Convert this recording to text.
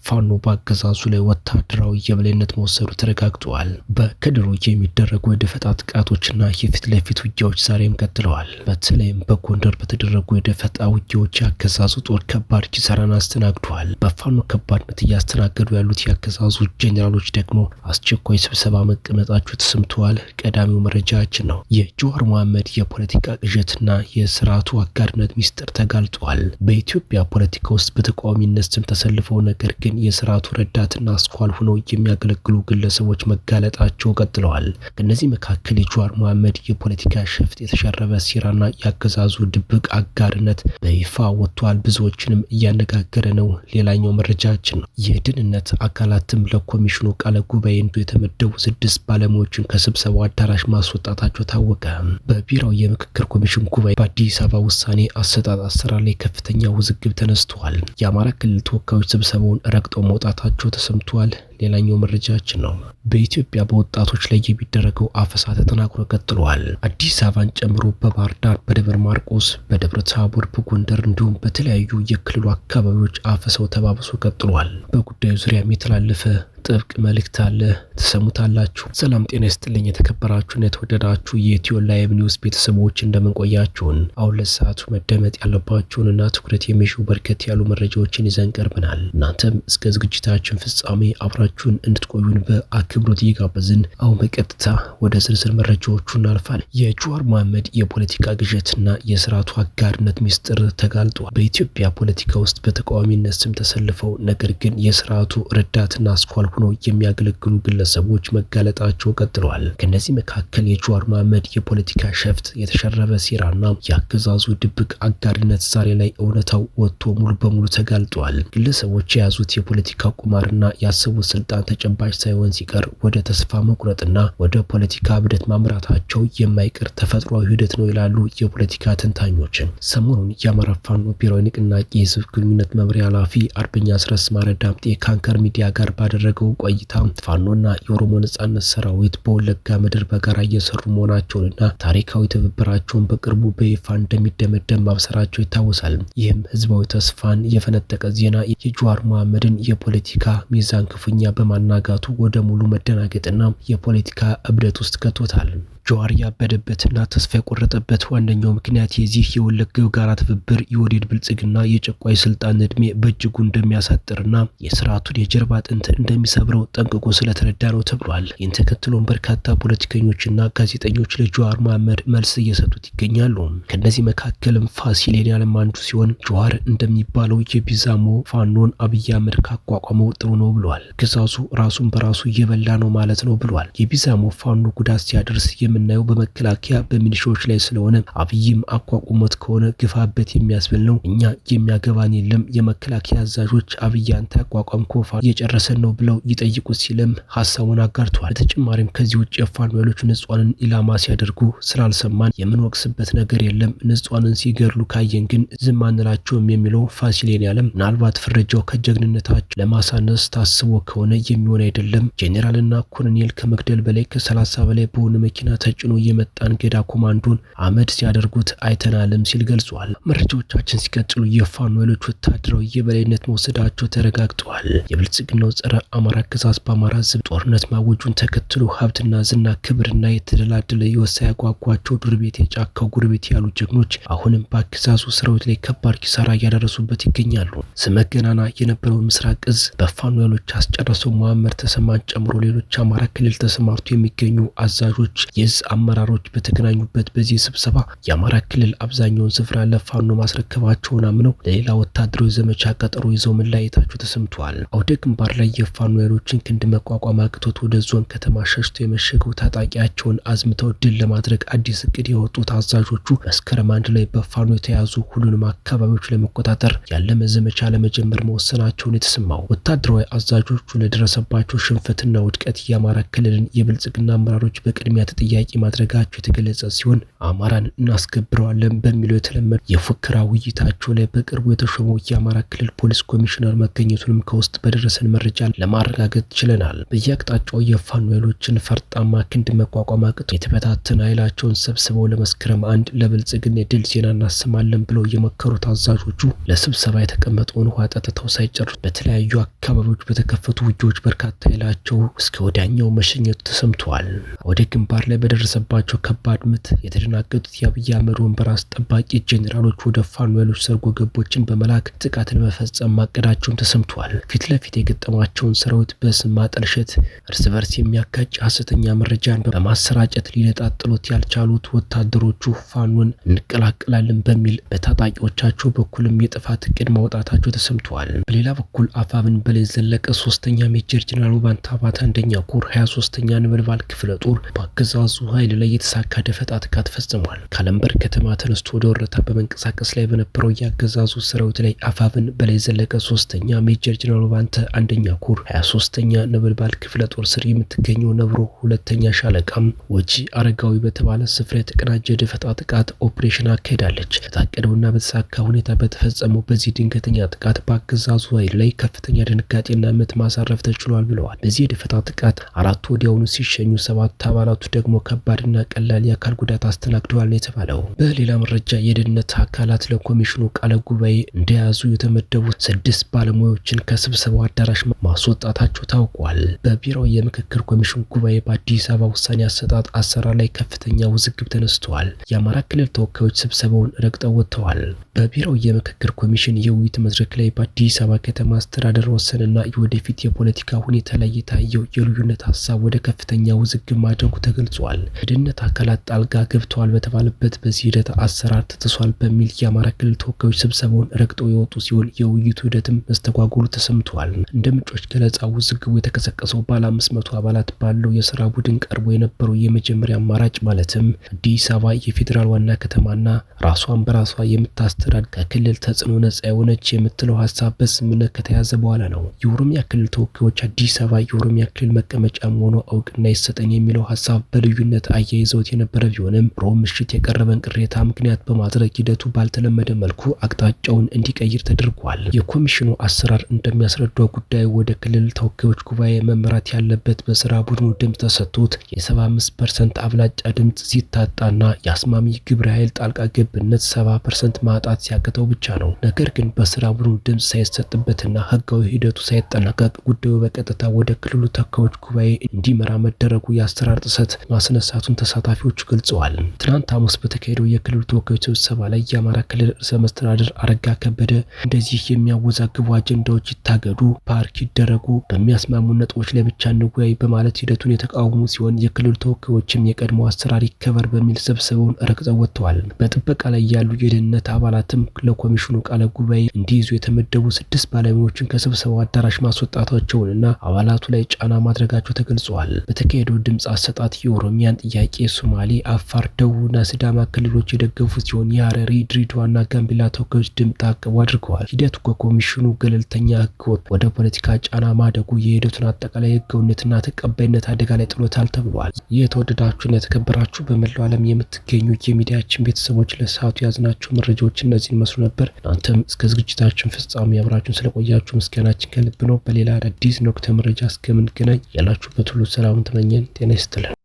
ፋኖ በአገዛዙ ላይ ወታደራዊ የበላይነት መውሰዱ ተረጋግጧል። በክልሉ የሚደረጉ የደፈጣ ጥቃቶችና የፊት ለፊት ውጊያዎች ዛሬም ቀጥለዋል። በተለይም በጎንደር በተደረጉ የደፈጣ ውጊያዎች የአገዛዙ ጦር ከባድ ኪሳራን አስተናግዷል። በፋኖ ከባድ ምት እያስተናገዱ ያሉት የአገዛዙ ጄኔራሎች ደግሞ አስቸኳይ ስብሰባ መቀመጣቸው ተሰምተዋል። ቀዳሚው መረጃችን ነው። የጀዋር መሐመድ የፖለቲካ ቅዠትና የስርዓቱ አጋርነት ሚስጥር ተጋልጧል። በኢትዮጵያ ፖለቲካ ውስጥ በተቃዋሚነት ስም ተሰልፈው ነገር ግን የስርዓቱ ረዳትና አስኳል ሆነው የሚያገለግሉ ግለሰቦች መጋለጣቸው ቀጥለዋል። ከነዚህ መካከል የጀዋር መሐመድ የፖለቲካ ሸፍጥ የተሸረበ ሴራና የአገዛዙ ድብቅ አጋርነት በይፋ ወጥቷል። ብዙዎችንም እያነጋገረ ነው። ሌላኛው መረጃችን ነው። የደህንነት አካላትም ለኮሚሽኑ ቃለ ጉባኤ እንዱ የተመደቡ 6 ባለሙያዎችን ከስብሰባው አዳራሽ ማስወጣታቸው ታወቀ። በብሔራዊ የምክክር ኮሚሽን ጉባኤ በአዲስ አበባ ውሳኔ አሰጣጥ አሰራር ላይ ከፍተኛ ውዝግብ ተነስቷል። የአማራ ክልል ተወካዮች ስብሰባውን ረግጠው መውጣታቸው ተሰምቷል። ሌላኛው መረጃችን ነው። በኢትዮጵያ በወጣቶች ላይ የሚደረገው አፈሳ ተጠናክሮ ቀጥሏል። አዲስ አበባን ጨምሮ በባህር ዳር፣ በደብረ ማርቆስ፣ በደብረ ታቦር፣ በጎንደር እንዲሁም በተለያዩ የክልሉ አካባቢዎች አፈሳው ተባብሶ ቀጥሏል። በጉዳዩ ዙሪያም የተላለፈ ጥብቅ መልእክት አለ፣ ተሰሙታላችሁ። ሰላም ጤና ይስጥልኝ። የተከበራችሁና የተወደዳችሁ የኢትዮ ላይቭ ኒውስ ቤተሰቦች እንደምንቆያችሁን አሁን ለሰዓቱ መደመጥ ያለባችሁንና ትኩረት የሚሹ በርከት ያሉ መረጃዎችን ይዘን ቀርበናል። እናንተም እስከ ዝግጅታችን ፍጻሜ አብራችሁን እንድትቆዩን በአክብሮት እየጋበዝን አሁን በቀጥታ ወደ ዝርዝር መረጃዎቹ እናልፋለን። የጀዋር መሐመድ የፖለቲካ ግዠትና የስርዓቱ አጋርነት ሚስጥር ተጋልጧል። በኢትዮጵያ ፖለቲካ ውስጥ በተቃዋሚነት ስም ተሰልፈው ነገር ግን የስርዓቱ ረዳትና አስኳል ሆነው የሚያገለግሉ ግለሰቦች መጋለጣቸው ቀጥለዋል። ከነዚህ መካከል የጀዋር መሐመድ የፖለቲካ ሸፍጥ የተሸረበ ሴራና የአገዛዙ ድብቅ አጋርነት ዛሬ ላይ እውነታው ወጥቶ ሙሉ በሙሉ ተጋልጧል። ግለሰቦች የያዙት የፖለቲካ ቁማርና ያሰቡት ስልጣን ተጨባጭ ሳይሆን ሲቀር ወደ ተስፋ መቁረጥና ወደ ፖለቲካ እብደት ማምራታቸው የማይቀር ተፈጥሯዊ ሂደት ነው ይላሉ የፖለቲካ ተንታኞችን። ሰሞኑን የአማራ ፋኖ ብሔራዊ ንቅናቄ የህዝብ ግንኙነት መምሪያ ኃላፊ አርበኛ አስረስ ማረ ዳምጤ ከአንከር ሚዲያ ጋር ባደረገው ቆይታ ፋኖና የኦሮሞ ነጻነት ሰራዊት በወለጋ ምድር በጋራ እየሰሩ መሆናቸውንና ታሪካዊ ትብብራቸውን በቅርቡ በይፋ እንደሚደመደም ማብሰራቸው ይታወሳል። ይህም ህዝባዊ ተስፋን የፈነጠቀ ዜና የጀዋር መሐመድን የፖለቲካ ሚዛን ክፉኛ በማናጋቱ ወደ ሙሉ መደናገጥና የፖለቲካ እብደት ውስጥ ከቶታል። ጀዋር ያበደበትና ተስፋ የቆረጠበት ዋነኛው ምክንያት የዚህ የወለጋው ጋራ ትብብር የወዴድ ብልጽግና የጨቋይ ስልጣን እድሜ በእጅጉ እንደሚያሳጥርና የስርዓቱን የጀርባ አጥንት እንደሚሰብረው ጠንቅቆ ስለተረዳ ነው ተብሏል። ይህን ተከትሎም በርካታ ፖለቲከኞችና ጋዜጠኞች ለጀዋር መሐመድ መልስ እየሰጡት ይገኛሉ። ከነዚህ መካከልም ፋሲል የኔዓለም አንዱ ሲሆን ጀዋር እንደሚባለው የቢዛሞ ፋኖን አብይ አህመድ ካቋቋመው ጥሩ ነው ብሏል። ግዛዙ ራሱን በራሱ እየበላ ነው ማለት ነው ብሏል። የቢዛሞ ፋኖ ጉዳት ሲያደርስ የምናየው በመከላከያ በሚሊሻዎች ላይ ስለሆነ አብይም አቋቁሞት ከሆነ ግፋበት የሚያስብል ነው። እኛ የሚያገባን የለም። የመከላከያ አዛዦች አብይ አንተ አቋቋምከው ፋኖ እየጨረሰን ነው ብለው ይጠይቁት ሲልም ሐሳቡን አጋርቷል። በተጨማሪም ከዚህ ውጭ የፋኖ ኃይሎች ንጹሃንን ኢላማ ሲያደርጉ ስላልሰማን የምንወቅስበት ነገር የለም። ንጹሃንን ሲገድሉ ካየን ግን ዝም አንላቸውም የሚለው ፋሲል የኔዓለም ምናልባት ፍረጃው ከጀግንነታቸው ለማሳነስ ታስቦ ከሆነ የሚሆን አይደለም። ጄኔራልና ኮሎኔል ከመግደል በላይ ከ30 በላይ በሆነ መኪና ተጭኖ የመጣን ገዳ ኮማንዶን አመድ ሲያደርጉት አይተናልም ሲል ገልጿል። መረጃዎቻችን ሲቀጥሉ የፋኖ ኃይሎች ወታደራዊ የበላይነት መውሰዳቸው ተረጋግጧል። የብልጽግናው ጸረ አማራ አገዛዝ በአማራ ሕዝብ ጦርነት ማወጁን ተከትሎ ሀብትና ዝና ክብርና የተደላደለ የወሳ ያጓጓቸው ዱር ቤት የጫካው ጉርቤት ያሉ ጀግኖች አሁንም በአገዛዙ ሰራዊት ላይ ከባድ ኪሳራ እያደረሱበት ይገኛሉ። ስመገናና የነበረውን ምስራቅ እዝ በፋኖ ኃይሎች አስጨረሰው መሐመድ ተሰማን ጨምሮ ሌሎች አማራ ክልል ተሰማርቶ የሚገኙ አዛዦች የዝ አመራሮች በተገናኙበት በዚህ ስብሰባ የአማራ ክልል አብዛኛውን ስፍራ ለፋኖ ማስረከባቸውን አምነው ለሌላ ወታደራዊ ዘመቻ ቀጠሮ ይዘው መለያየታቸው ተሰምቷል። አውደ ግንባር ላይ የፋኖ ኃይሎችን ክንድ መቋቋም አቅቶት ወደ ዞን ከተማ ሸሽቶ የመሸገው ታጣቂያቸውን አዝምተው ድል ለማድረግ አዲስ እቅድ የወጡት አዛዦቹ መስከረም 1 ላይ በፋኖ የተያዙ ሁሉንም አካባቢዎች ለመቆጣጠር ያለመ ዘመቻ ለመጀመር መወሰናቸውን የተሰማው ወታደራዊ አዛዦቹ ለደረሰባቸው ሽንፈትና ውድቀት የአማራ ክልልን የብልጽግና አመራሮች በቅድሚያ ተጠያቂ ተጠያቂ ማድረጋቸው የተገለጸ ሲሆን አማራን እናስከብረዋለን በሚለው የተለመደ የፉከራ ውይይታቸው ላይ በቅርቡ የተሾመው የአማራ ክልል ፖሊስ ኮሚሽነር መገኘቱንም ከውስጥ በደረሰን መረጃ ለማረጋገጥ ችለናል። በየአቅጣጫው የፋኖ ኃይሎችን ፈርጣማ ክንድ መቋቋም አቅቶ የተበታተነ ኃይላቸውን ሰብስበው ለመስከረም 1 ለብልጽግና የድል ዜና እናሰማለን ብለው የመከሩት አዛዦቹ ለስብሰባ የተቀመጠውን ውሃ ጠጥተው ሳይጨርሱ በተለያዩ አካባቢዎች በተከፈቱ ውጊያዎች በርካታ ኃይላቸው እስከ ወዲያኛው መሸኘቱ ተሰምተዋል። ወደ ግንባር ላይ በደረሰባቸው ከባድ ምት የተደናገጡት የአብይ አህመድ ወንበር አስጠባቂ ጄኔራሎች ወደ ፋኖ ኃይሎች ሰርጎ ገቦችን በመላክ ጥቃት ለመፈጸም ማቀዳቸውም ተሰምተዋል። ፊት ለፊት የገጠማቸውን ሰራዊት በስም ማጠልሸት፣ እርስ በርስ የሚያጋጭ ሐሰተኛ መረጃን በማሰራጨት ሊነጣጥሉት ያልቻሉት ወታደሮቹ ፋኖን እንቀላቀላለን በሚል በታጣቂዎቻቸው በኩልም የጥፋት እቅድ ማውጣታቸው ተሰምተዋል። በሌላ በኩል አፋብን በላይ ዘለቀ 3ኛ ሜጀር ጀነራል ባንታ አባተ 1ኛ ኮር 23ኛ ነበልባል ክፍለ ጦር በአገዛዙ ኃይል ላይ የተሳካ ደፈጣ ጥቃት ፈጽሟል። ካለምበር ከተማ ተነስቶ ወደ ወረታ በመንቀሳቀስ ላይ በነበረው የአገዛዙ ሰራዊት ላይ አፋብን በላይ ዘለቀ 3ኛ ሜጀር ጀነራል ባንታ 1ኛ ኮር 23ኛ ነበልባል ክፍለ ጦር ስር የምትገኘው ነብሮ 2ኛ ሻለቃም ወጂ አረጋዊ በተባለ ስፍራ የተቀናጀ ደፈጣ ጥቃት ኦፕሬሽን አካሄዳለች። በታቀደውና በተሳካ ሁኔታ በተፈጸመው በዚህ ድንገተኛ ጥቃት በአገዛዙ ኃይል ላይ ከፍተኛ ድንጋጤና ምት ማሳረፍ ተችሏል ብለዋል። በዚህ የደፈጣ ጥቃት 4 ወዲያውኑ ሲሸኙ 7 አባላቱ ደግሞ ከባድና ቀላል የአካል ጉዳት አስተናግደዋል ነው የተባለው። በሌላ መረጃ የደህንነት አካላት ለኮሚሽኑ ቃለ ጉባኤ እንደያዙ የተመደቡ 6 ባለሙያዎችን ከስብሰባው አዳራሽ ማስወጣታቸው ታውቋል። በቢሮው የምክክር ኮሚሽን ጉባኤ በአዲስ አበባ ውሳኔ አሰጣጥ አሰራር ላይ ከፍተኛ ውዝግብ ተነስተዋል። የአማራ ክልል ተወካዮች ስብሰባውን ረግጠው ወጥተዋል። በቢሮው የምክክር ኮሚሽን የውይይት መድረክ ላይ በአዲስ አበባ ከተማ አስተዳደር ወሰንና የወደፊት የፖለቲካ ሁኔታ ላይ የታየው የልዩነት ሀሳብ ወደ ከፍተኛ ውዝግብ ማድረጉ ተገልጿል። የደህንነት አካላት ጣልቃ ገብተዋል በተባለበት በዚህ ሂደት አሰራር ተጥሷል በሚል የአማራ ክልል ተወካዮች ስብሰባውን ረግጠው የወጡ ሲሆን የውይይቱ ሂደትም መስተጓጎሉ ተሰምቷል። እንደ ምንጮች ገለጻ ውዝግቡ የተቀሰቀሰው ባለ 500 አባላት ባለው የስራ ቡድን ቀርቦ የነበረው የመጀመሪያ አማራጭ ማለትም አዲስ አበባ የፌዴራል ዋና ከተማና ራሷን በራሷ የምታስተዳድር ከክልል ተጽዕኖ ነጻ የሆነች የምትለው ሀሳብ በስምምነት ከተያዘ በኋላ ነው። የኦሮሚያ ክልል ተወካዮች አዲስ አበባ የኦሮሚያ ክልል መቀመጫ መሆኗ እውቅና ይሰጠኝ የሚለው ሀሳብ በልዩነት አያይዘውት የነበረ ቢሆንም ሮብ ምሽት የቀረበን ቅሬታ ምክንያት በማድረግ ሂደቱ ባልተለመደ መልኩ አቅጣጫውን እንዲቀይር ተደርጓል። የኮሚሽኑ አሰራር እንደሚያስረዳው ጉዳዩ ወደ ክልል ተወካዮች ጉባኤ መመራት ያለበት በስራ ቡድኑ ድምፅ ተሰጥቶት የ75% አብላጫ ድምፅ ሲታጣና የአስማሚ ግብረ ኃይል ጣልቃ ገብነት 70% ማጣት ሲያቅተው ብቻ ነው። ነገር ግን በስራ ቡድኑ ድምፅ ሳይሰጥበትና ህጋዊ ሂደቱ ሳይጠናቀቅ ጉዳዩ በቀጥታ ወደ ክልሉ ተወካዮች ጉባኤ እንዲመራ መደረጉ የአሰራር ጥሰት ማስነሳቱን ተሳታፊዎቹ ገልጸዋል። ትናንት ሐሙስ በተካሄደው የክልሉ ተወካዮች ስብሰባ ላይ የአማራ ክልል ርዕሰ መስተዳድር አረጋ ከበደ እንደዚህ የሚያወዛግቡ አጀንዳዎች ይታገዱ፣ ፓርክ ይደረጉ፣ በሚያስማሙ ነጥቦች ላይ ብቻ እንወያይ በማለት ሂደቱን የተቃወሙ ሲሆን የክልሉ ተወካዮችም የቀድሞ አሰራር ይከበር በሚል ስብሰባውን ረግጠው ወጥተዋል። በጥበቃ ላይ ያሉ የደህንነት አባላትም ለኮሚሽኑ ቃለ ጉባኤ እንዲይዙ የተመደቡ 6 ባለሙያዎችን ከስብሰባው አዳራሽ ማስወጣታቸውንና አባላቱ ላይ ጫና ማድረጋቸው ተገልጿል። በተካሄደው ድምፅ አሰጣጥ የኦሮሚያን ጥያቄ ሶማሌ፣ አፋር፣ ደቡብና ሲዳማ ክልሎች የደገፉ ሲሆን የሐረሪ፣ ድሬዳዋና ጋምቤላ ተወካዮች ድምፅ ታቅቦ አድርገዋል። ሂደቱ ከኮሚሽኑ ገለልተኛ ህገወጥ ወደ ፖለቲካ ጫና ማደጉ የሂደቱን አጠቃላይ ህጋዊነትና ተቀባይነት አደጋ ላይ ጥሎታል ተብሏል። የተወደዳችሁና የተከበራችሁ በመላው ዓለም የምትገኙ የሚዲያችን ቤተሰቦች ለሰዓቱ ያዝናቸው መረጃዎች እነዚህን መስሉ ነበር። እናንተም እስከ ዝግጅታችን ፍጻሜ አብራችሁን ስለቆያችሁ ምስጋናችን ከልብ ነው። በሌላ አዲስ ወቅታዊ መረጃ እስከምንገናኝ ያላችሁበት ሁሉ ሰላም ተመኘን። ጤና ይስጥልን።